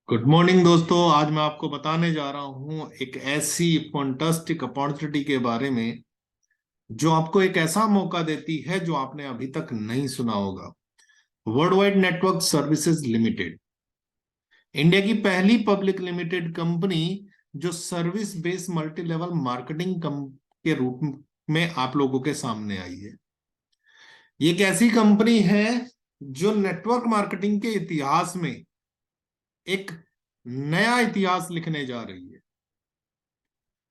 Good morning दोस्तों। आज मैं आपको बताने जा रहा हूं एक ऐसी फंटास्टिक अपॉर्चुनिटी के बारे में जो आपको एक ऐसा मौका देती है जो आपने अभी तक नहीं सुना होगा। World wide network services limited India की पहली पब्लिक लिमिटेड कंपनी जो service based multi level marketing के रूप में आप लोगों के सामने आई है। ये एक ऐसी कंपनी है जो नेटवर्क मार्केटिंग के इतिहास में एक नया इतिहास लिखने जा रही है।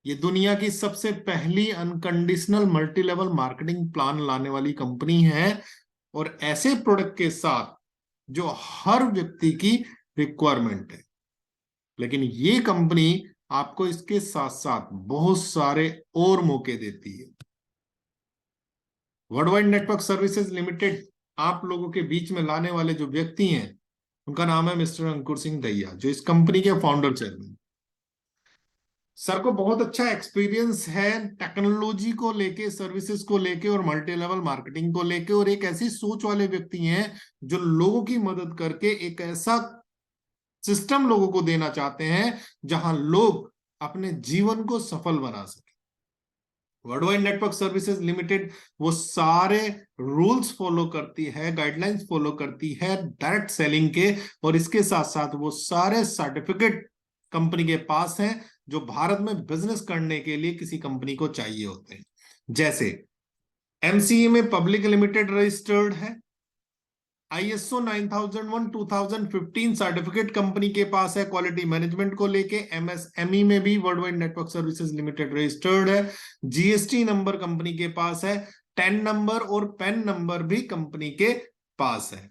ये दुनिया की सबसे पहली unconditional multi level marketing plan लाने वाली कंपनी है और ऐसे प्रोडक्ट के साथ जो हर व्यक्ति की रिक्वायरमेंट है। लेकिन ये कंपनी आपको इसके साथ साथ बहुत सारे और मौके देती है। World wide network services limited आप लोगों के बीच में लाने वाले जो व्यक्ति हैं उनका नाम है मिस्टर अंकुर सिंह दहिया, जो इस कंपनी के फाउंडर चेयरमैन। सर को बहुत अच्छा एक्सपीरियंस है टेक्नोलॉजी को लेके, सर्विसेज को लेके और मल्टी लेवल मार्केटिंग को लेके, और एक ऐसी सोच वाले व्यक्ति हैं जो लोगों की मदद करके एक ऐसा सिस्टम लोगों को देना चाहते हैं जहां लोग अपने जीवन को सफल बना सके। World wide network services limited वो सारे रूल्स फॉलो करती है, गाइडलाइंस फॉलो करती है डायरेक्ट सेलिंग के, और इसके साथ साथ वो सारे सर्टिफिकेट कंपनी के पास हैं जो भारत में बिजनेस करने के लिए किसी कंपनी को चाहिए होते हैं। जैसे एमसीए में पब्लिक लिमिटेड रजिस्टर्ड है, आईएसओ 9001 2015 सर्टिफिकेट कंपनी के पास है क्वालिटी मैनेजमेंट को लेके, एमएसएमई में भी world wide network services limited registered है, जीएसटी नंबर कंपनी के पास है, 10 नंबर और पैन नंबर भी कंपनी के पास है,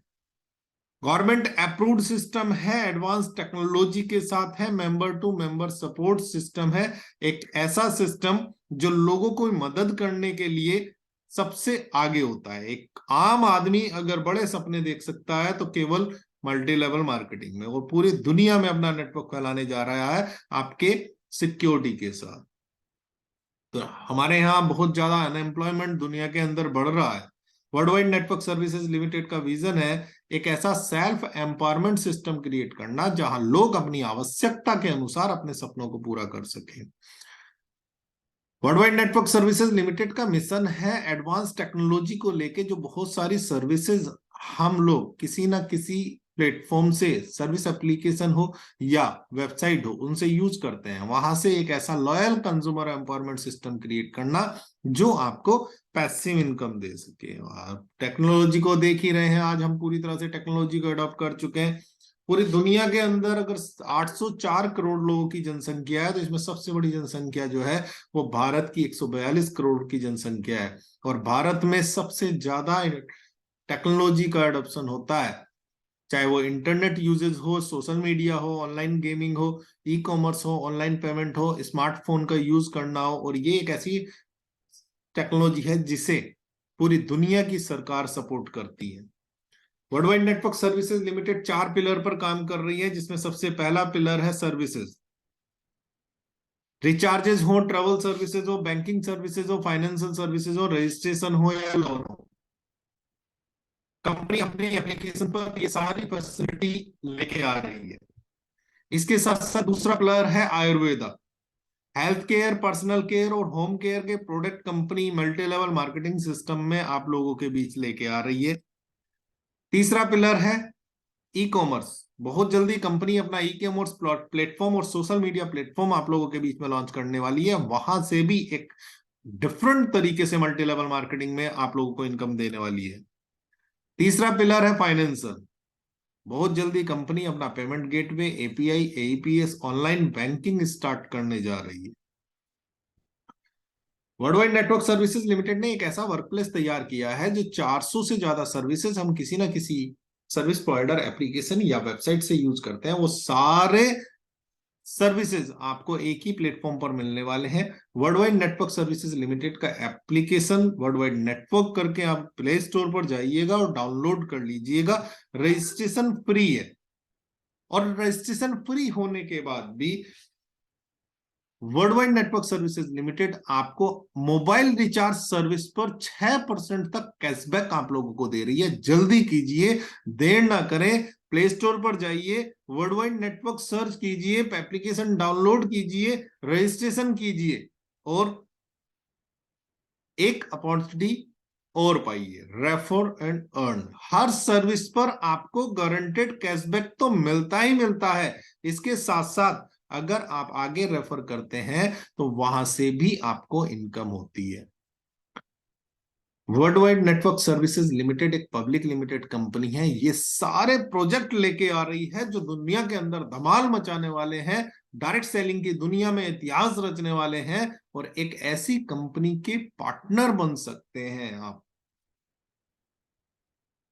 गवर्नमेंट अप्रूव्ड सिस्टम है, एडवांस टेक्नोलॉजी के साथ है, member to member support system है, एक ऐसा सिस्टम जो लोगों को मदद करने के लिए सबसे आगे होता है। एक आम आदमी अगर बड़े सपने देख सकता है तो केवल मल्टी लेवल मार्केटिंग में, और पूरी दुनिया में अपना नेटवर्क फैलाने जा रहा है आपके सिक्योरिटी के साथ। तो हमारे यहाँ बहुत ज्यादा अनएम्प्लॉयमेंट दुनिया के अंदर बढ़ रहा है। World wide network services limited का विजन है एक ऐसा सेल्फ एम्पावरमेंट सिस्टम क्रिएट करना जहां लोग अपनी आवश्यकता के अनुसार अपने सपनों को पूरा कर सकें। World wide network services limited का मिशन है एडवांस टेक्नोलॉजी को लेके जो बहुत सारी सर्विसेज हम लोग किसी ना किसी प्लेटफॉर्म से, सर्विस एप्लीकेशन हो या वेबसाइट हो, उनसे यूज करते हैं, वहां से एक ऐसा loyal consumer empowerment system create करना जो आपको पैसिव इनकम दे सके। टेक्नोलॉजी को देख ही रहे हैं, आज हम पूरी तरह से टेक्नोलॉजी को अडॉप्ट कर चुके हैं। पूरी दुनिया के अंदर अगर 804 करोड़ लोगों की जनसंख्या है तो इसमें सबसे बड़ी जनसंख्या जो है वो भारत की 142 करोड़ की जनसंख्या है, और भारत में सबसे ज्यादा टेक्नोलॉजी का एडॉप्शन होता है, चाहे वो इंटरनेट यूजेस हो, सोशल मीडिया हो, ऑनलाइन गेमिंग हो, ई कॉमर्स हो, ऑनलाइन पेमेंट हो, स्मार्टफोन का यूज करना हो। और ये एक ऐसी टेक्नोलॉजी है जिसे पूरी दुनिया की सरकार सपोर्ट करती है। World wide network services limited 4 pillar पर काम कर रही है, जिसमें सबसे पहला पिलर है सर्विसेज। रिचार्जेस हो, ट्रेवल सर्विसेज हो, बैंकिंग सर्विसेज हो, फाइनेंशियल सर्विसेज हो, रजिस्ट्रेशन हो या लोन हो, कंपनी अपने एप्लीकेशन पर ये सारी फैसिलिटी लेके आ रही है। इसके साथ साथ दूसरा पिलर है Ayurveda. Health care, personal care और होम केयर के product company multi level marketing system में आप लोगों के बीच लेके आ रही है। तीसरा पिलर है ई कॉमर्स। बहुत जल्दी कंपनी अपना ई कॉमर्स प्लेटफॉर्म और सोशल मीडिया प्लेटफॉर्म आप लोगों के बीच में लॉन्च करने वाली है, वहां से भी एक डिफरेंट तरीके से मल्टी लेवल मार्केटिंग में आप लोगों को इनकम देने वाली है। तीसरा पिलर है फाइनेंशियल। बहुत जल्दी कंपनी अपना payment gateway, API, AEPS, online banking start करने जा रही है। World wide network services limited ने एक ऐसा वर्कप्लेस तैयार किया है जो 400 से ज्यादा सर्विसेज हम किसी ना किसी सर्विस प्रोवाइडर एप्लीकेशन या वेबसाइट से यूज करते हैं, वो सारे सर्विसेज आपको एक ही प्लेटफॉर्म पर मिलने वाले हैं। World wide network services limited का एप्लीकेशन वर्ल्ड वाइड नेटवर्क करके आप प्ले स्टोर पर जाइएगा और डाउनलोड कर लीजिएगा। रजिस्ट्रेशन फ्री है, और रजिस्ट्रेशन फ्री होने के बाद भी world wide network services limited आपको मोबाइल रिचार्ज सर्विस पर 6% तक कैशबैक आप लोगों को दे रही है। जल्दी कीजिए, देर ना करें, प्ले स्टोर पर जाइए, वर्ल्ड वाइड नेटवर्क सर्च कीजिए, एप्लीकेशन डाउनलोड कीजिए, रजिस्ट्रेशन कीजिए और एक अपॉर्चुनिटी और पाइए, refer and earn. Her service पर आपको गारंटेड कैशबैक तो मिलता ही मिलता है, इसके साथ साथ अगर आप आगे रेफर करते हैं तो वहां से भी आपको इनकम होती है। World wide network services limited एक पब्लिक लिमिटेड कंपनी है। ये सारे प्रोजेक्ट लेके आ रही है जो दुनिया के अंदर धमाल मचाने वाले हैं, डायरेक्ट सेलिंग की दुनिया में इतिहास रचने वाले हैं, और एक ऐसी कंपनी के पार्टनर बन सकते हैं आप।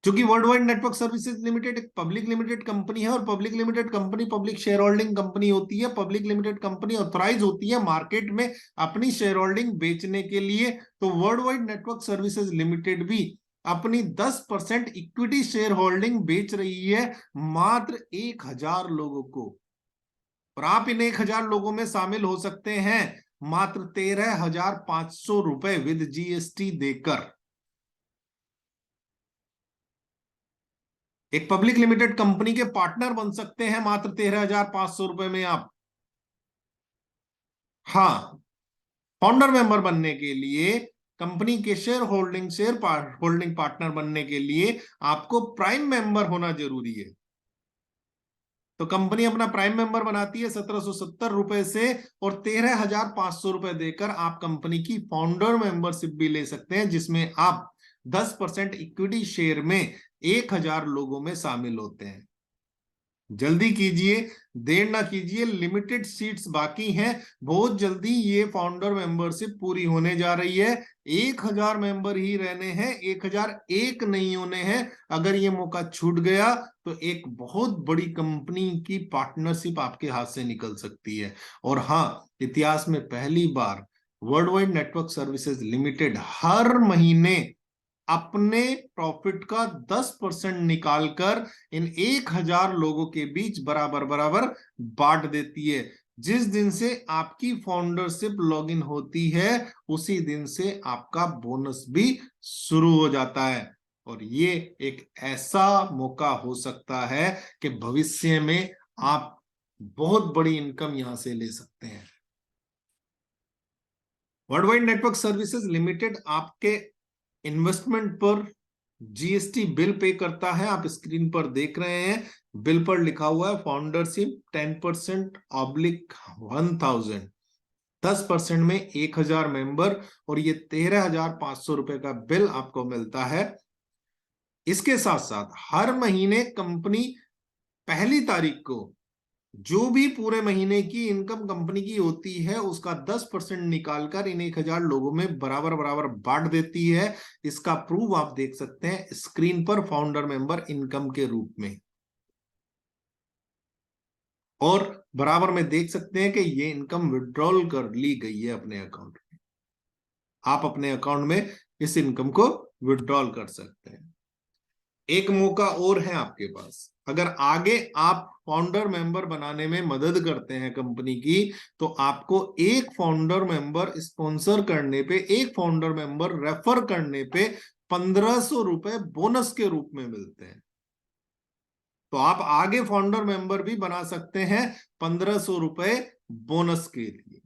क्योंकि world wide network services limited एक पब्लिक लिमिटेड कंपनी है, और public limited company public share holding company होती है। पब्लिक लिमिटेड कंपनी ऑथराइज होती है मार्केट में अपनी शेयर होल्डिंग बेचने के लिए। तो world wide network services limited भी अपनी 10% इक्विटी शेयर होल्डिंग बेच रही है मात्र 1000 लोगों को, और आप इन 1000 लोगों में शामिल हो सकते हैं मात्र 13,500 रुपए विद जीएसटी देकर। एक पब्लिक लिमिटेड कंपनी के पार्टनर बन सकते हैं मात्र 13,500 रुपए में आप। हाँ, फाउंडर मेंबर बनने के लिए, कंपनी के शेयर होल्डिंग पार्टनर बनने के लिए आपको प्राइम मेंबर होना जरूरी है। तो कंपनी अपना प्राइम मेंबर बनाती है 1770 रुपए से, और 13,500 रुपए देकर आप कंपनी की फाउंडर मेंबरशिप भी ले सकते हैं, जिसमें आप 10% इक्विटी शेयर में 1000 लोगों में शामिल होते हैं। जल्दी कीजिए, देर ना कीजिए, लिमिटेड सीट्स बाकी हैं। बहुत जल्दी ये फाउंडर मेंबरशिप पूरी होने जा रही है। 1000 मेंबर ही रहने हैं, 1001 नहीं होने हैं। अगर ये मौका छूट गया तो एक बहुत बड़ी कंपनी की पार्टनरशिप आपके हाथ से निकल सकती है। और हाँ, इतिहास में पहली बार world wide network services limited हर महीने अपने प्रॉफिट का 10% निकालकर इन 1000 लोगों के बीच बराबर बराबर बांट देती है। जिस दिन से आपकी फाउंडरशिप लॉगिन होती है उसी दिन से आपका बोनस भी शुरू हो जाता है, और ये एक ऐसा मौका हो सकता है कि भविष्य में आप बहुत बड़ी इनकम यहां से ले सकते हैं। World wide network services limited आपके इन्वेस्टमेंट पर जीएसटी बिल पे करता है। आप स्क्रीन पर देख रहे हैं, बिल पर लिखा हुआ है फाउंडरशिप 10%/1000, 10% में 1000 मेंबर, और ये 13,500 रुपए का बिल आपको मिलता है। इसके साथ साथ हर महीने कंपनी पहली तारीख को जो भी पूरे महीने की इनकम कंपनी की होती है उसका 10% निकालकर इन 1000 लोगों में बराबर बराबर बांट देती है। इसका प्रूफ आप देख सकते हैं स्क्रीन पर फाउंडर मेंबर इनकम के रूप में, और बराबर में देख सकते हैं कि ये इनकम विड्रॉल कर ली गई है अपने अकाउंट में। आप अपने अकाउंट में इस इनकम को विड्रॉल कर सकते हैं। एक मौका और है आपके पास, अगर आगे आप फाउंडर मेंबर बनाने में मदद करते हैं कंपनी की, तो आपको एक फाउंडर मेंबर स्पॉन्सर करने पे, एक फाउंडर मेंबर रेफर करने पे 1500 रुपए बोनस के रूप में मिलते हैं। तो आप आगे फाउंडर मेंबर भी बना सकते हैं 1500 रुपए बोनस के लिए।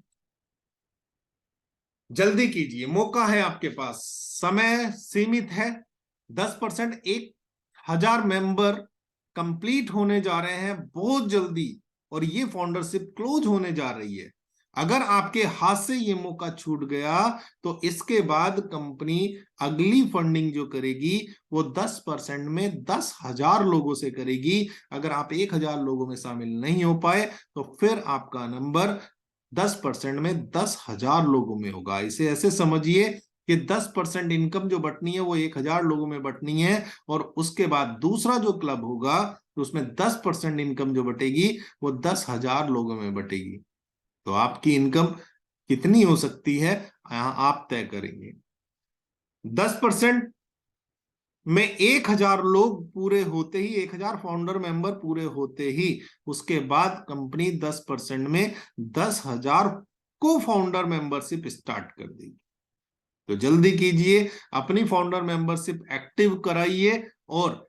जल्दी कीजिए, मौका है आपके पास, समय सीमित है। 10% 1000 मेंबर कंप्लीट होने जा रहे हैं बहुत जल्दी, और ये फाउंडरशिप क्लोज होने जा रही है। अगर आपके हाथ से ये मौका छूट गया तो इसके बाद कंपनी अगली फंडिंग जो करेगी वो 10% में 10,000 लोगों से करेगी। अगर आप 1000 लोगों में शामिल नहीं हो पाए तो फिर आपका नंबर 10% में 10,000 लोगों में होगा। इसे ऐसे समझिए कि 10% इनकम जो बटनी है वो 1000 लोगों में बटनी है, और उसके बाद दूसरा जो क्लब होगा तो उसमें 10% इनकम जो बटेगी वो 10,000 लोगों में बटेगी। तो आपकी इनकम कितनी हो सकती है यहां आप तय करेंगे। 10% में 1000 लोग पूरे होते ही, 1000 फाउंडर मेंबर पूरे होते ही, उसके बाद कंपनी 10% में 10,000 को फाउंडर मेंबरशिप स्टार्ट कर देगी। तो जल्दी कीजिए, अपनी फाउंडर मेंबरशिप एक्टिव कराइए और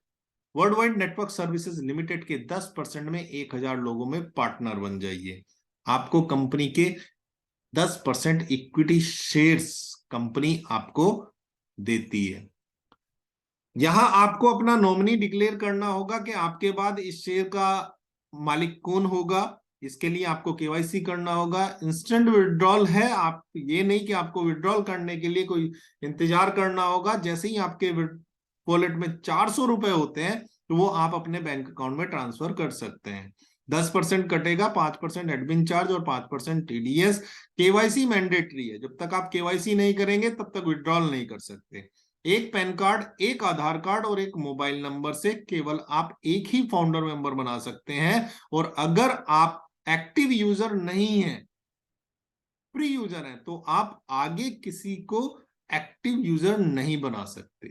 world wide network services limited के 10% में 1000 लोगों में पार्टनर बन जाइए। आपको कंपनी के 10% इक्विटी शेयर्स कंपनी आपको देती है। यहां आपको अपना नॉमिनी डिक्लेयर करना होगा कि आपके बाद इस शेयर का मालिक कौन होगा। इसके लिए आपको केवाईसी करना होगा। इंस्टेंट विड्रॉल है, आप ये नहीं कि आपको विड्रॉल करने के लिए कोई इंतजार करना होगा। जैसे ही आपके वॉलेट में 400 रुपए होते हैं तो वो आप अपने बैंक अकाउंट में ट्रांसफर कर सकते हैं। 10% कटेगा, 5% एडमिन चार्ज और 5% टीडीएस। केवाईसी मैंडेटरी है, जब तक आप केवाईसी नहीं करेंगे तब तक विड्रॉल नहीं कर सकते। एक पैन कार्ड, एक आधार कार्ड और एक मोबाइल नंबर से केवल आप एक ही फाउंडर मेंबर बना सकते हैं। और अगर आप एक्टिव यूजर नहीं है, फ्री यूजर है, तो आप आगे किसी को एक्टिव यूजर नहीं बना सकते।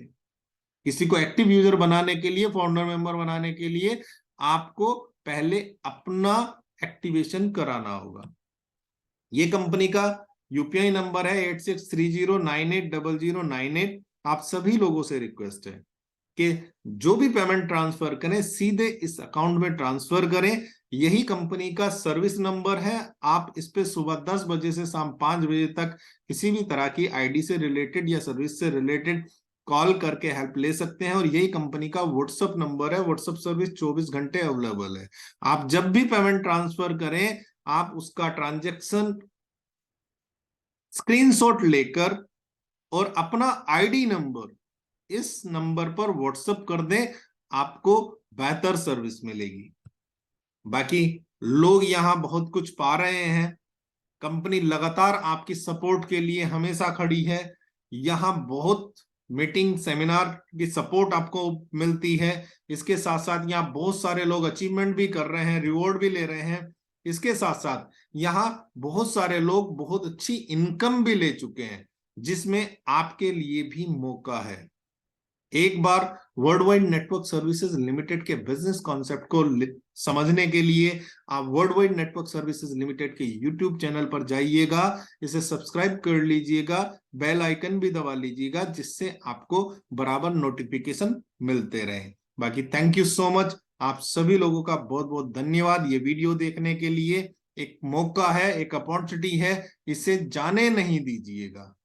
किसी को एक्टिव यूजर बनाने के लिए, फाउंडर मेंबर बनाने के लिए आपको पहले अपना एक्टिवेशन कराना होगा। ये कंपनी का यूपीआई नंबर है 8630980098। आप सभी लोगों से रिक्वेस्ट है कि जो भी पेमेंट ट्रांसफर करें सीधे इस अकाउंट में ट्रांसफर करें। यही कंपनी का सर्विस नंबर है। आप इस पे सुबह 10 बजे से शाम 5 बजे तक किसी भी तरह की आईडी से रिलेटेड या सर्विस से रिलेटेड कॉल करके हेल्प ले सकते हैं। और यही कंपनी का व्हाट्सएप नंबर है। व्हाट्सएप सर्विस 24 घंटे अवेलेबल है। आप जब भी पेमेंट ट्रांसफर करें, आप उसका ट्रांजैक्शन स्क्रीनशॉट लेकर और अपना आईडी नंबर इस नंबर पर व्हाट्सएप कर दें, आपको बेहतर सर्विस मिलेगी। बाकी लोग यहां बहुत कुछ पा रहे हैं। कंपनी लगातार आपकी सपोर्ट के लिए हमेशा खड़ी है। यहां बहुत मीटिंग सेमिनार की सपोर्ट आपको मिलती है। इसके साथ साथ यहाँ बहुत सारे लोग अचीवमेंट भी कर रहे हैं, रिवॉर्ड भी ले रहे हैं। इसके साथ साथ यहाँ बहुत सारे लोग बहुत अच्छी इनकम भी ले चुके हैं, जिसमें आपके लिए भी मौका है। एक बार world wide network services limited के बिजनेस कॉन्सेप्ट को समझने के लिए आप world wide network services limited के यूट्यूब चैनल पर जाइएगा, इसे सब्सक्राइब कर लीजिएगा, बेल आइकन भी दबा लीजिएगा, जिससे आपको बराबर नोटिफिकेशन मिलते रहे। बाकी थैंक यू सो मच। आप सभी लोगों का बहुत बहुत धन्यवाद ये वीडियो देखने के लिए। एक मौका है, एक अपॉर्चुनिटी है, इसे जाने नहीं दीजिएगा।